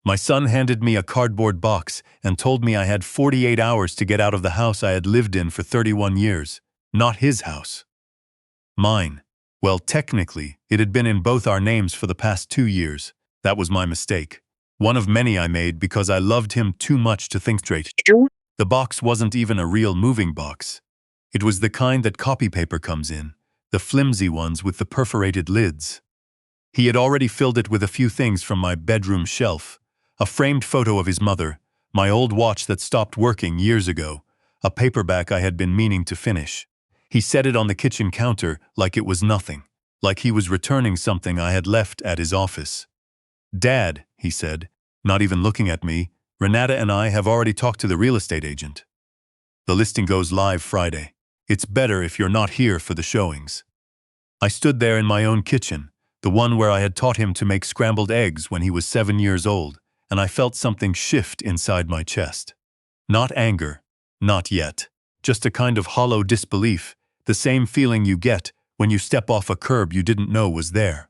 My son handed me a cardboard box and told me I had 48 hours to get out of the house I had lived in for 31 years. Not his house. Mine. Well, technically, it had been in both our names for the past 2 years. That was my mistake. One of many I made because I loved him too much to think straight. The box wasn't even a real moving box. It was the kind that copy paper comes in, the flimsy ones with the perforated lids. He had already filled it with a few things from my bedroom shelf. A framed photo of his mother, my old watch that stopped working years ago, a paperback I had been meaning to finish. He set it on the kitchen counter like it was nothing, like he was returning something I had left at his office. "Dad," he said, not even looking at me, "Renata and I have already talked to the real estate agent. The listing goes live Friday. It's better if you're not here for the showings." I stood there in my own kitchen, the one where I had taught him to make scrambled eggs when he was 7 years old, and I felt something shift inside my chest. Not anger, not yet, just a kind of hollow disbelief, the same feeling you get when you step off a curb you didn't know was there.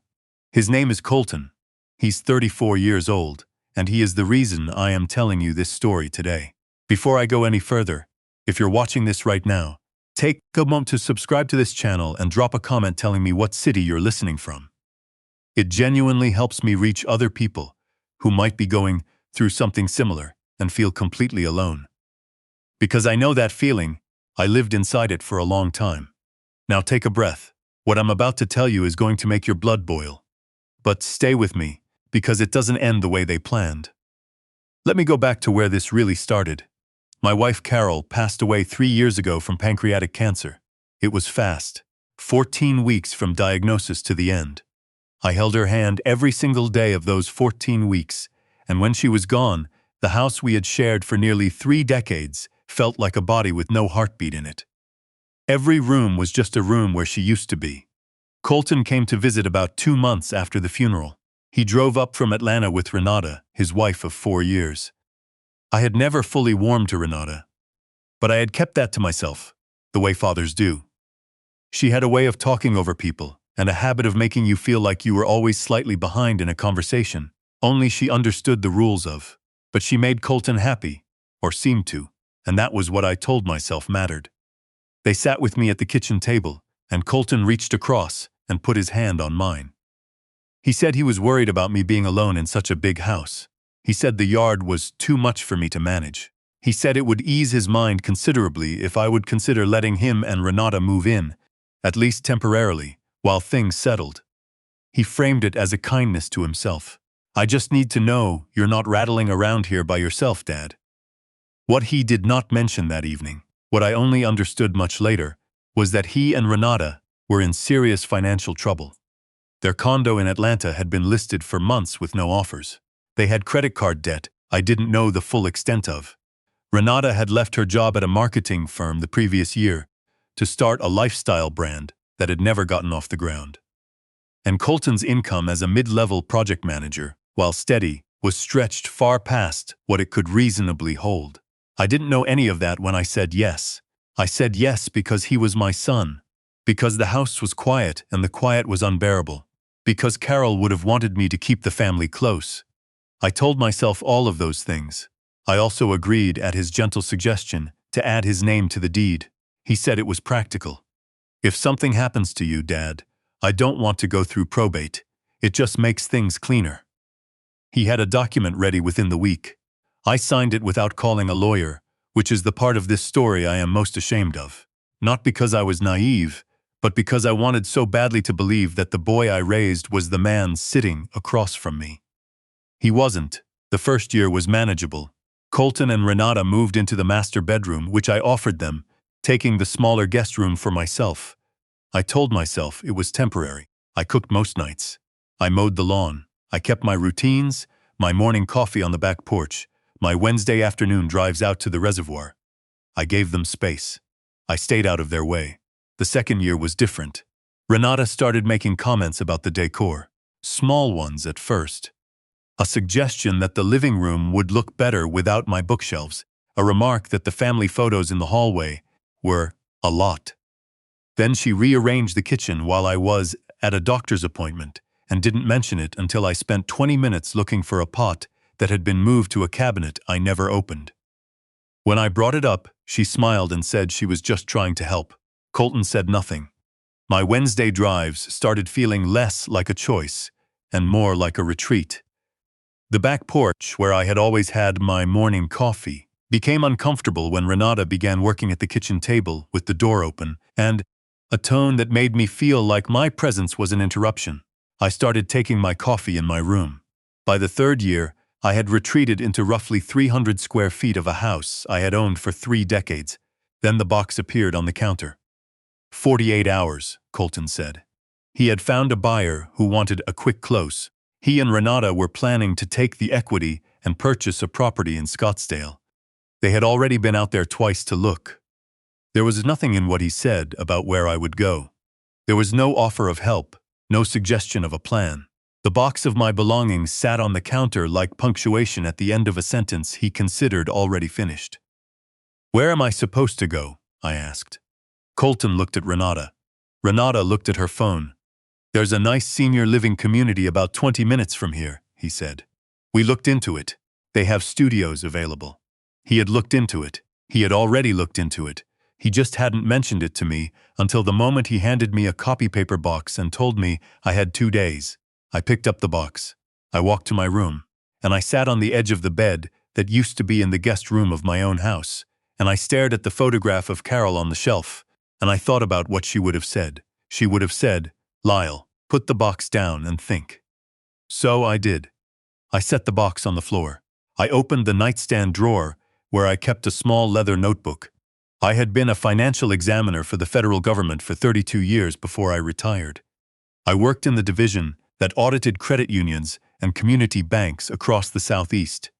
His name is Colton. He's 34 years old, and he is the reason I am telling you this story today. Before I go any further, if you're watching this right now, take a moment to subscribe to this channel and drop a comment telling me what city you're listening from. It genuinely helps me reach other people who might be going through something similar and feel completely alone. Because I know that feeling, I lived inside it for a long time. Now take a breath. What I'm about to tell you is going to make your blood boil. But stay with me, because it doesn't end the way they planned. Let me go back to where this really started. My wife Carol passed away 3 years ago from pancreatic cancer. It was fast, 14 weeks from diagnosis to the end. I held her hand every single day of those 14 weeks, and when she was gone, the house we had shared for nearly 3 decades felt like a body with no heartbeat in it. Every room was just a room where she used to be. Colton came to visit about 2 months after the funeral. He drove up from Atlanta with Renata, his wife of 4 years. I had never fully warmed to Renata, but I had kept that to myself, the way fathers do. She had a way of talking over people, and a habit of making you feel like you were always slightly behind in a conversation, only she understood the rules of. But she made Colton happy, or seemed to, and that was what I told myself mattered. They sat with me at the kitchen table, and Colton reached across and put his hand on mine. He said he was worried about me being alone in such a big house. He said the yard was too much for me to manage. He said it would ease his mind considerably if I would consider letting him and Renata move in, at least temporarily, while things settled. He framed it as a kindness to himself. "I just need to know you're not rattling around here by yourself, Dad." What he did not mention that evening, what I only understood much later, was that he and Renata were in serious financial trouble. Their condo in Atlanta had been listed for months with no offers. They had credit card debt I didn't know the full extent of. Renata had left her job at a marketing firm the previous year to start a lifestyle brand that had never gotten off the ground. And Colton's income as a mid-level project manager, while steady, was stretched far past what it could reasonably hold. I didn't know any of that when I said yes. I said yes because he was my son, because the house was quiet and the quiet was unbearable, because Carol would have wanted me to keep the family close. I told myself all of those things. I also agreed, at his gentle suggestion, to add his name to the deed. He said it was practical. "If something happens to you, Dad, I don't want to go through probate. It just makes things cleaner." He had a document ready within the week. I signed it without calling a lawyer, which is the part of this story I am most ashamed of. Not because I was naive, but because I wanted so badly to believe that the boy I raised was the man sitting across from me. He wasn't. The first year was manageable. Colton and Renata moved into the master bedroom, which I offered them, taking the smaller guest room for myself. I told myself it was temporary. I cooked most nights. I mowed the lawn. I kept my routines, my morning coffee on the back porch, my Wednesday afternoon drives out to the reservoir. I gave them space. I stayed out of their way. The second year was different. Renata started making comments about the decor. Small ones at first. A suggestion that the living room would look better without my bookshelves. A remark that the family photos in the hallway were a lot. Then she rearranged the kitchen while I was at a doctor's appointment and didn't mention it until I spent 20 minutes looking for a pot that had been moved to a cabinet I never opened. When I brought it up, she smiled and said she was just trying to help. Colton said nothing. My Wednesday drives started feeling less like a choice and more like a retreat. The back porch, where I had always had my morning coffee, became uncomfortable when Renata began working at the kitchen table with the door open, and a tone that made me feel like my presence was an interruption. I started taking my coffee in my room. By the third year, I had retreated into roughly 300 square feet of a house I had owned for 3 decades. Then the box appeared on the counter. 48 hours, Colton said. He had found a buyer who wanted a quick close. He and Renata were planning to take the equity and purchase a property in Scottsdale. They had already been out there twice to look. There was nothing in what he said about where I would go. There was no offer of help, no suggestion of a plan. The box of my belongings sat on the counter like punctuation at the end of a sentence he considered already finished. "Where am I supposed to go?" I asked. Colton looked at Renata. Renata looked at her phone. "There's a nice senior living community about 20 minutes from here," he said. "We looked into it. They have studios available." He had looked into it. He had already looked into it. He just hadn't mentioned it to me until the moment he handed me a copy paper box and told me I had 2 days. I picked up the box. I walked to my room, and I sat on the edge of the bed that used to be in the guest room of my own house, and I stared at the photograph of Carol on the shelf, and I thought about what she would have said. She would have said, "Lyle, put the box down and think." So I did. I set the box on the floor. I opened the nightstand drawer where I kept a small leather notebook. I had been a financial examiner for the federal government for 32 years before I retired. I worked in the division that audited credit unions and community banks across the Southeast.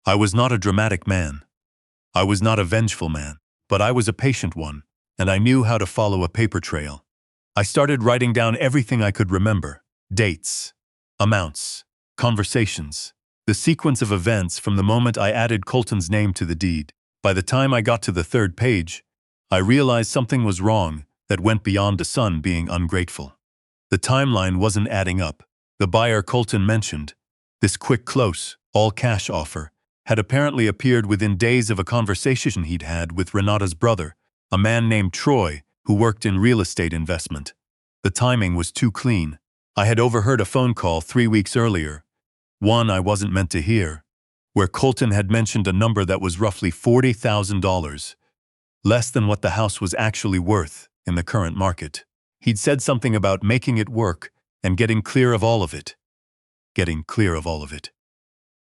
I was not a dramatic man. I was not a vengeful man, but I was a patient one, and I knew how to follow a paper trail. I started writing down everything I could remember: dates, amounts, conversations, the sequence of events from the moment I added Colton's name to the deed. By the time I got to the 3rd page, I realized something was wrong that went beyond a son being ungrateful. The timeline wasn't adding up. The buyer Colton mentioned, this quick close, all-cash offer, had apparently appeared within days of a conversation he'd had with Renata's brother, a man named Troy, who worked in real estate investment. The timing was too clean. I had overheard a phone call 3 weeks earlier, one I wasn't meant to hear, where Colton had mentioned a number that was roughly $40,000, less than what the house was actually worth in the current market. He'd said something about making it work and getting clear of all of it. Getting clear of all of it.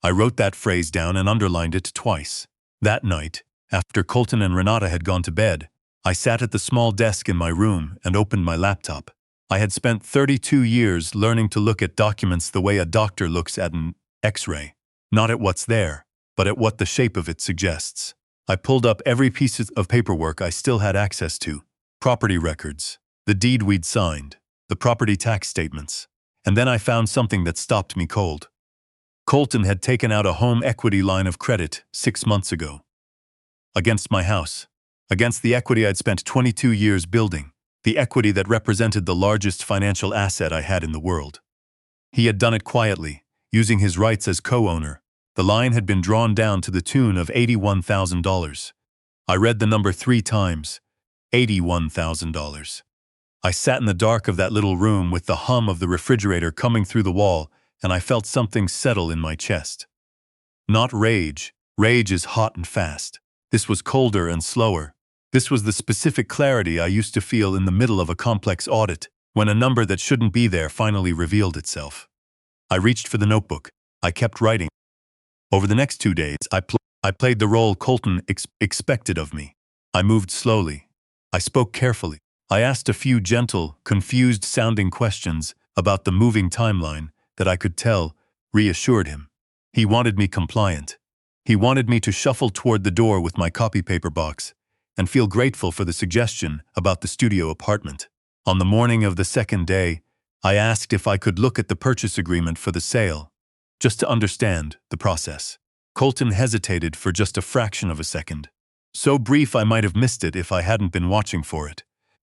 I wrote that phrase down and underlined it twice. That night, after Colton and Renata had gone to bed, I sat at the small desk in my room and opened my laptop. I had spent 32 years learning to look at documents the way a doctor looks at an X-ray. Not at what's there, but at what the shape of it suggests. I pulled up every piece of paperwork I still had access to. Property records, the deed we'd signed, the property tax statements, and then I found something that stopped me cold. Colton had taken out a home equity line of credit 6 months ago. Against my house. Against the equity I'd spent 22 years building, the equity that represented the largest financial asset I had in the world. He had done it quietly, using his rights as co-owner. The line had been drawn down to the tune of $81,000. I read the number 3 times. $81,000. I sat in the dark of that little room with the hum of the refrigerator coming through the wall, and I felt something settle in my chest. Not rage. Rage is hot and fast. This was colder and slower. This was the specific clarity I used to feel in the middle of a complex audit, when a number that shouldn't be there finally revealed itself. I reached for the notebook. I kept writing. Over the next 2 days, I played the role Colton expected of me. I moved slowly. I spoke carefully. I asked a few gentle, confused-sounding questions about the moving timeline that I could tell reassured him. He wanted me compliant. He wanted me to shuffle toward the door with my copy paper box and feel grateful for the suggestion about the studio apartment. On the morning of the 2nd day, I asked if I could look at the purchase agreement for the sale, just to understand the process. Colton hesitated for just a fraction of a second. So brief I might have missed it if I hadn't been watching for it.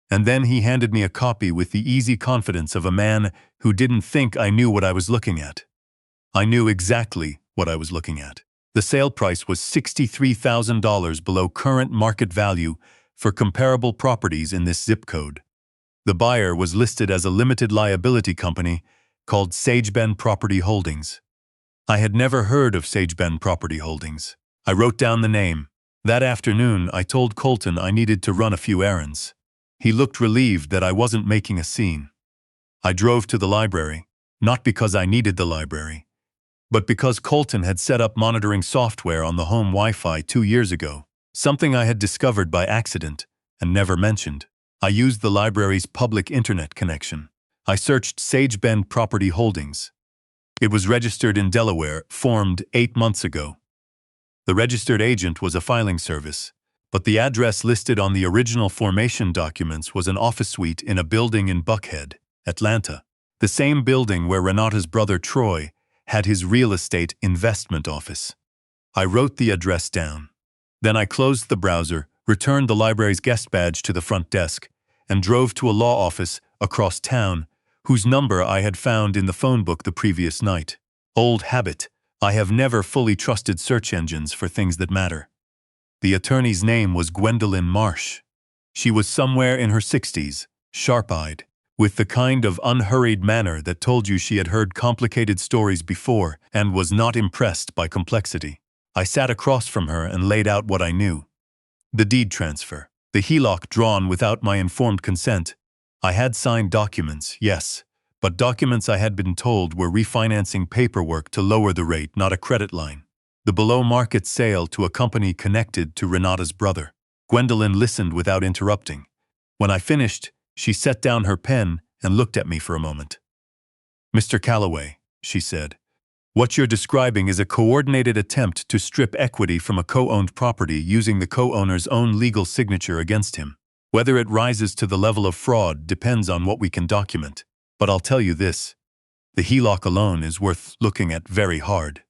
And then he handed me a copy with the easy confidence of a man who didn't think I knew what I was looking at. I knew exactly what I was looking at. The sale price was $63,000 below current market value for comparable properties in this zip code. The buyer was listed as a limited liability company called Sagebend Property Holdings. I had never heard of Sagebend Property Holdings. I wrote down the name. That afternoon, I told Colton I needed to run a few errands. He looked relieved that I wasn't making a scene. I drove to the library, not because I needed the library, but because Colton had set up monitoring software on the home Wi-Fi 2 years ago, something I had discovered by accident and never mentioned. I used the library's public internet connection. I searched Sagebend Property Holdings. It was registered in Delaware, formed 8 months ago. The registered agent was a filing service, but the address listed on the original formation documents was an office suite in a building in Buckhead, Atlanta, the same building where Renata's brother Troy had his real estate investment office. I wrote the address down. Then I closed the browser, returned the library's guest badge to the front desk, and drove to a law office across town, whose number I had found in the phone book the previous night. Old habit. I have never fully trusted search engines for things that matter. The attorney's name was Gwendolyn Marsh. She was somewhere in her 60s, sharp-eyed, with the kind of unhurried manner that told you she had heard complicated stories before and was not impressed by complexity. I sat across from her and laid out what I knew. The deed transfer, the HELOC drawn without my informed consent. I had signed documents, yes, but documents I had been told were refinancing paperwork to lower the rate, not a credit line. The below-market sale to a company connected to Renata's brother. Gwendolyn listened without interrupting. When I finished, she set down her pen and looked at me for a moment. "Mr. Calloway," she said, "what you're describing is a coordinated attempt to strip equity from a co-owned property using the co-owner's own legal signature against him. Whether it rises to the level of fraud depends on what we can document. But I'll tell you this, the HELOC alone is worth looking at very hard."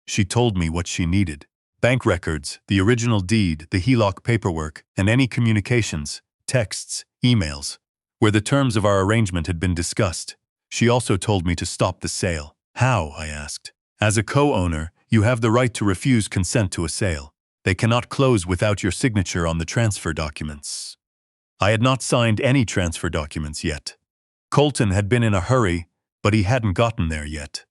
She told me what she needed. Bank records, the original deed, the HELOC paperwork, and any communications, texts, emails, where the terms of our arrangement had been discussed. She also told me to stop the sale. "How?" I asked. "As a co-owner, you have the right to refuse consent to a sale. They cannot close without your signature on the transfer documents." I had not signed any transfer documents yet. Colton had been in a hurry, but he hadn't gotten there yet.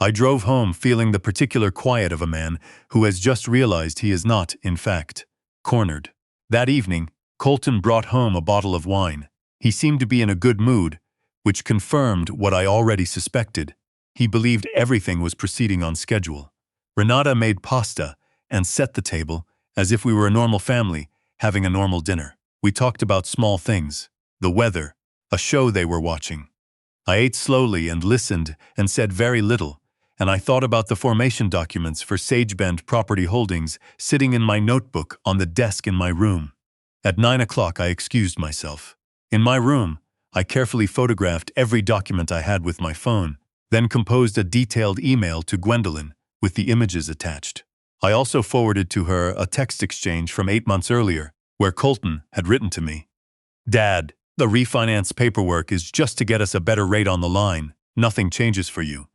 I drove home feeling the particular quiet of a man who has just realized he is not, in fact, cornered. That evening, Colton brought home a bottle of wine. He seemed to be in a good mood, which confirmed what I already suspected. He believed everything was proceeding on schedule. Renata made pasta and set the table as if we were a normal family having a normal dinner. We talked about small things, the weather, a show they were watching. I ate slowly and listened and said very little, and I thought about the formation documents for Sagebend Property Holdings sitting in my notebook on the desk in my room. At 9 o'clock, I excused myself. In my room, I carefully photographed every document I had with my phone, then composed a detailed email to Gwendolyn with the images attached. I also forwarded to her a text exchange from 8 months earlier, where Colton had written to me, "Dad, the refinance paperwork is just to get us a better rate on the line. Nothing changes for you."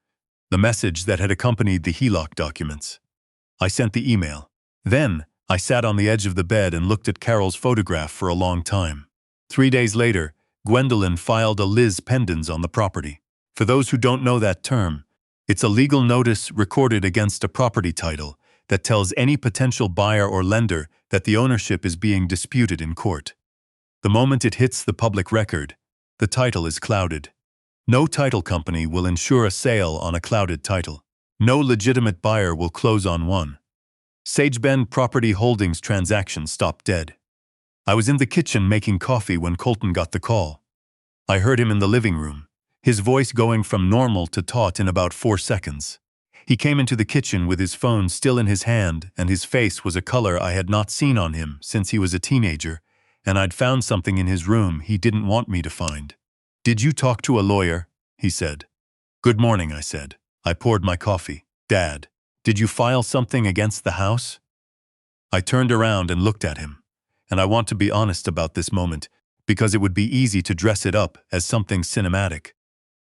The message that had accompanied the HELOC documents. I sent the email. Then, I sat on the edge of the bed and looked at Carol's photograph for a long time. 3 days later, Gwendolyn filed a lis pendens on the property. For those who don't know that term, it's a legal notice recorded against a property title that tells any potential buyer or lender that the ownership is being disputed in court. The moment it hits the public record, the title is clouded. No title company will insure a sale on a clouded title. No legitimate buyer will close on one. Sagebend Property Holdings transaction stopped dead. I was in the kitchen making coffee when Colton got the call. I heard him in the living room, his voice going from normal to taut in about 4 seconds. He came into the kitchen with his phone still in his hand, and his face was a color I had not seen on him since he was a teenager, and I'd found something in his room he didn't want me to find. "Did you talk to a lawyer?" he said. "Good morning," I said. I poured my coffee. "Dad, did you file something against the house?" I turned around and looked at him, and I want to be honest about this moment because it would be easy to dress it up as something cinematic.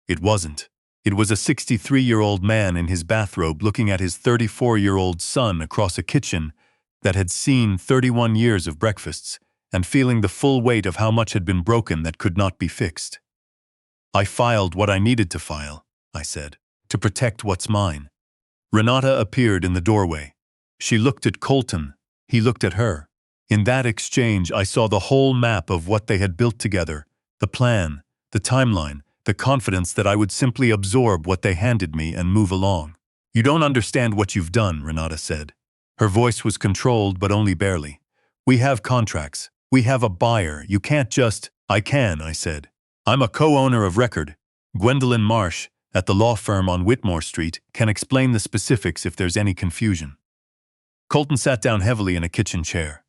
It wasn't. It was a 63-year-old man in his bathrobe looking at his 34-year-old son across a kitchen that had seen 31 years of breakfasts and feeling the full weight of how much had been broken that could not be fixed. "I filed what I needed to file," I said, "to protect what's mine." Renata appeared in the doorway. She looked at Colton. He looked at her. In that exchange, I saw the whole map of what they had built together, the plan, the timeline, the confidence that I would simply absorb what they handed me and move along. "You don't understand what you've done," Renata said. Her voice was controlled, but only barely. "We have contracts. We have a buyer. You can't just—" "I can," I said. "I'm a co-owner of record. Gwendolyn Marsh, at the law firm on Whitmore Street, can explain the specifics if there's any confusion." Colton sat down heavily in a kitchen chair.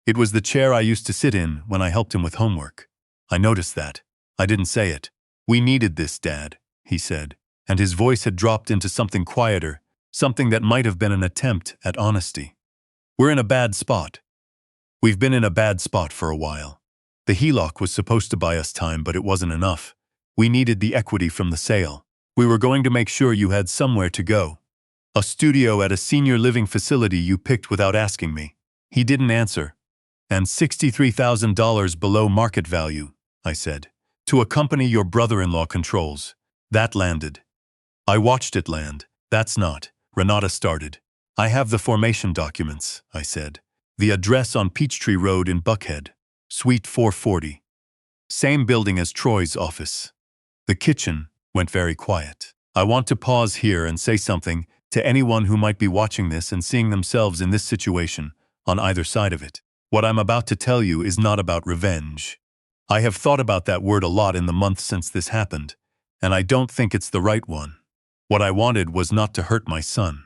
It was the chair I used to sit in when I helped him with homework. I noticed that. I didn't say it. "We needed this, Dad," he said, and his voice had dropped into something quieter, something that might have been an attempt at honesty. "We're in a bad spot. We've been in a bad spot for a while. The HELOC was supposed to buy us time, but it wasn't enough. We needed the equity from the sale. We were going to make sure you had somewhere to go. A studio at a senior living facility you picked without asking me." He didn't answer. "And $63,000 below market value," I said, "to a company your brother-in-law controls. That landed." "I watched it land. That's not," Renata started. "I have the formation documents," I said. "The address on Peachtree Road in Buckhead. Suite 440. Same building as Troy's office." The kitchen went very quiet. I want to pause here and say something to anyone who might be watching this and seeing themselves in this situation, on either side of it. What I'm about to tell you is not about revenge. I have thought about that word a lot in the months since this happened, and I don't think it's the right one. What I wanted was not to hurt my son.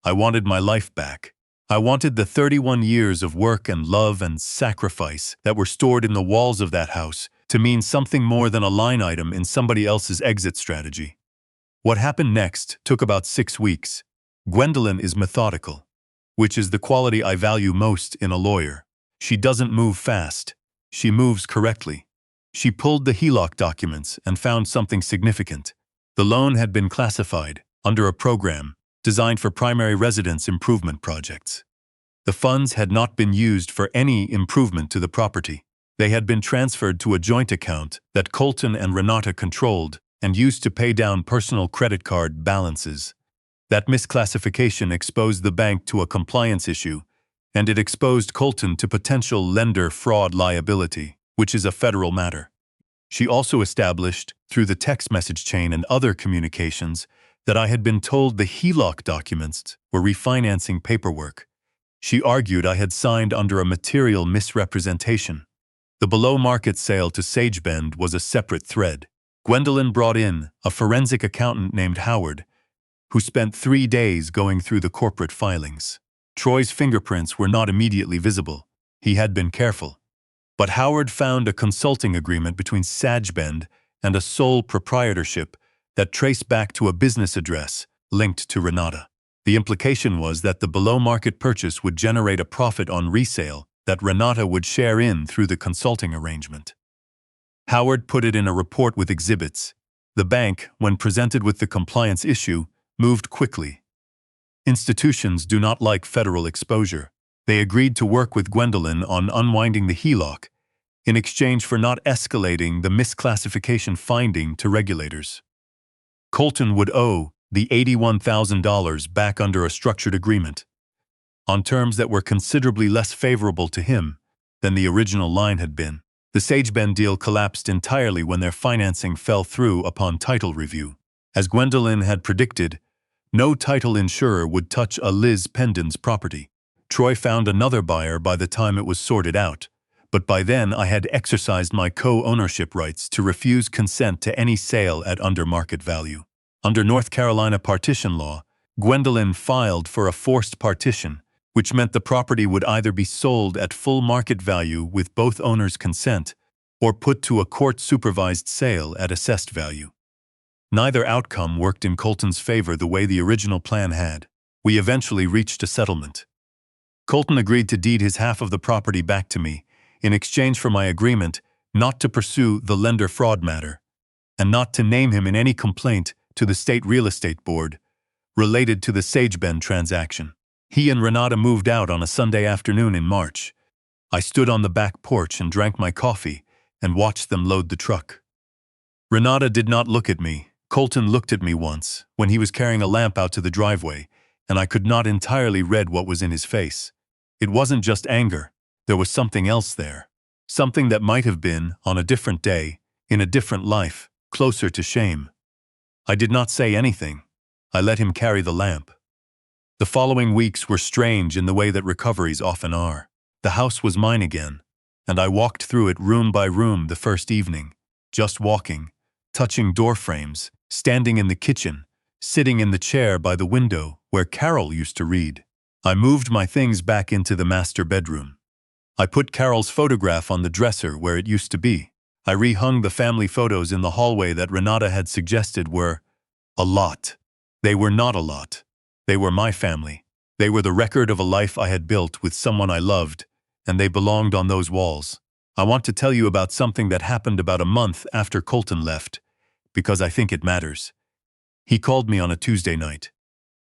I wanted my life back. I wanted the 31 years of work and love and sacrifice that were stored in the walls of that house to mean something more than a line item in somebody else's exit strategy. What happened next took about 6 weeks. Gwendolyn is methodical, which is the quality I value most in a lawyer. She doesn't move fast. She moves correctly. She pulled the HELOC documents and found something significant. The loan had been classified under a program designed for primary residence improvement projects. The funds had not been used for any improvement to the property. They had been transferred to a joint account that Colton and Renata controlled and used to pay down personal credit card balances. That misclassification exposed the bank to a compliance issue, and it exposed Colton to potential lender fraud liability, which is a federal matter. She also established, through the text message chain and other communications, that I had been told the HELOC documents were refinancing paperwork. She argued I had signed under a material misrepresentation. The below-market sale to Sagebend was a separate thread. Gwendolyn brought in a forensic accountant named Howard, who spent 3 days going through the corporate filings. Troy's fingerprints were not immediately visible. He had been careful. But Howard found a consulting agreement between Sagebend and a sole proprietorship that traced back to a business address linked to Renata. The implication was that the below-market purchase would generate a profit on resale that Renata would share in through the consulting arrangement. Howard put it in a report with exhibits. The bank, when presented with the compliance issue, moved quickly. Institutions do not like federal exposure. They agreed to work with Gwendolyn on unwinding the HELOC in exchange for not escalating the misclassification finding to regulators. Colton would owe the $81,000 back under a structured agreement, on terms that were considerably less favorable to him than the original line had been. The Sagebend deal collapsed entirely when their financing fell through upon title review. As Gwendolyn had predicted, no title insurer would touch a Liz Pendon's property. Troy found another buyer by the time it was sorted out, but by then I had exercised my co-ownership rights to refuse consent to any sale at under market value. Under North Carolina partition law, Gwendolyn filed for a forced partition, which meant the property would either be sold at full market value with both owners' consent or put to a court-supervised sale at assessed value. Neither outcome worked in Colton's favor the way the original plan had. We eventually reached a settlement. Colton agreed to deed his half of the property back to me in exchange for my agreement not to pursue the lender fraud matter and not to name him in any complaint to the state real estate board, related to the Sagebend transaction. He and Renata moved out on a Sunday afternoon in March. I stood on the back porch and drank my coffee and watched them load the truck. Renata did not look at me. Colton looked at me once, when he was carrying a lamp out to the driveway, and I could not entirely read what was in his face. It wasn't just anger. There was something else there. Something that might have been, on a different day, in a different life, closer to shame. I did not say anything. I let him carry the lamp. The following weeks were strange in the way that recoveries often are. The house was mine again, and I walked through it room by room the first evening, just walking, touching door frames, standing in the kitchen, sitting in the chair by the window where Carol used to read. I moved my things back into the master bedroom. I put Carol's photograph on the dresser where it used to be. I rehung the family photos in the hallway that Renata had suggested were a lot. They were not a lot. They were my family. They were the record of a life I had built with someone I loved, and they belonged on those walls. I want to tell you about something that happened about a month after Colton left, because I think it matters. He called me on a Tuesday night.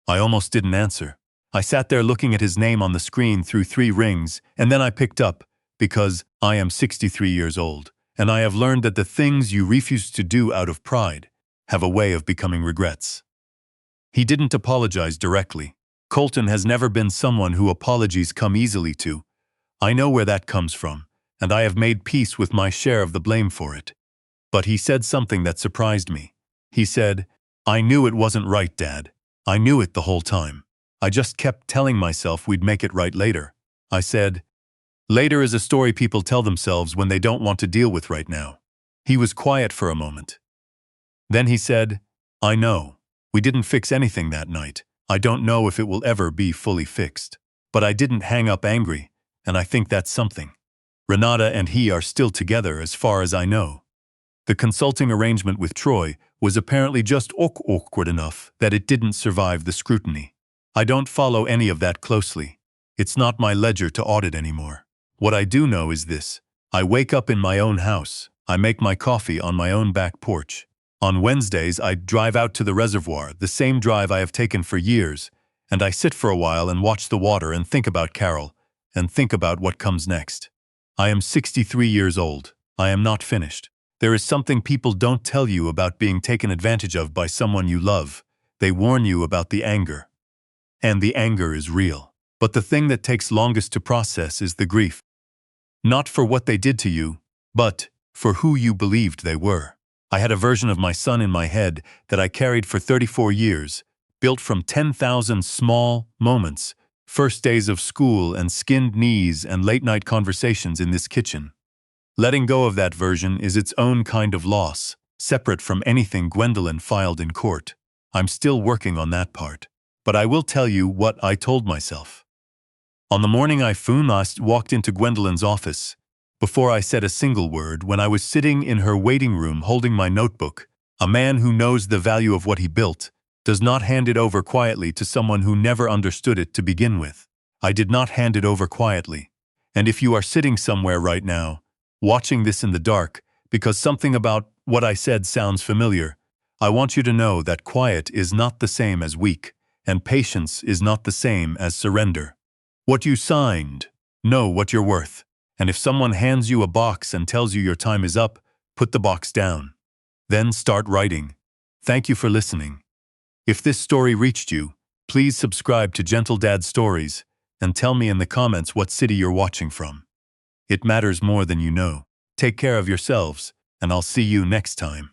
I almost didn't answer. I sat there looking at his name on the screen through 3 rings, and then I picked up, because I am 63 years old, and I have learned that the things you refuse to do out of pride have a way of becoming regrets. He didn't apologize directly. Colton has never been someone who apologies come easily to. I know where that comes from, and I have made peace with my share of the blame for it. But he said something that surprised me. He said, "I knew it wasn't right, Dad. I knew it the whole time. I just kept telling myself we'd make it right later." I said, "Later is a story people tell themselves when they don't want to deal with right now." He was quiet for a moment. Then he said, "I know. We didn't fix anything that night. I don't know if it will ever be fully fixed. But I didn't hang up angry, and I think that's something. Renata and he are still together as far as I know." The consulting arrangement with Troy was apparently just awkward enough that it didn't survive the scrutiny. I don't follow any of that closely. It's not my ledger to audit anymore. What I do know is this. I wake up in my own house. I make my coffee on my own back porch. On Wednesdays, I drive out to the reservoir, the same drive I have taken for years, and I sit for a while and watch the water and think about Carol, and think about what comes next. I am 63 years old. I am not finished. There is something people don't tell you about being taken advantage of by someone you love. They warn you about the anger. And the anger is real. But the thing that takes longest to process is the grief. Not for what they did to you, but for who you believed they were. I had a version of my son in my head that I carried for 34 years, built from 10,000 small moments, first days of school and skinned knees and late-night conversations in this kitchen. Letting go of that version is its own kind of loss, separate from anything Gwendolyn filed in court. I'm still working on that part. But I will tell you what I told myself. On the morning I first walked into Gwendolyn's office, before I said a single word, when I was sitting in her waiting room holding my notebook, a man who knows the value of what he built does not hand it over quietly to someone who never understood it to begin with. I did not hand it over quietly. And if you are sitting somewhere right now, watching this in the dark, because something about what I said sounds familiar, I want you to know that quiet is not the same as weak, and patience is not the same as surrender. What you signed, know what you're worth. And if someone hands you a box and tells you your time is up, put the box down. Then start writing. Thank you for listening. If this story reached you, please subscribe to Gentle Dad Stories and tell me in the comments what city you're watching from. It matters more than you know. Take care of yourselves, and I'll see you next time.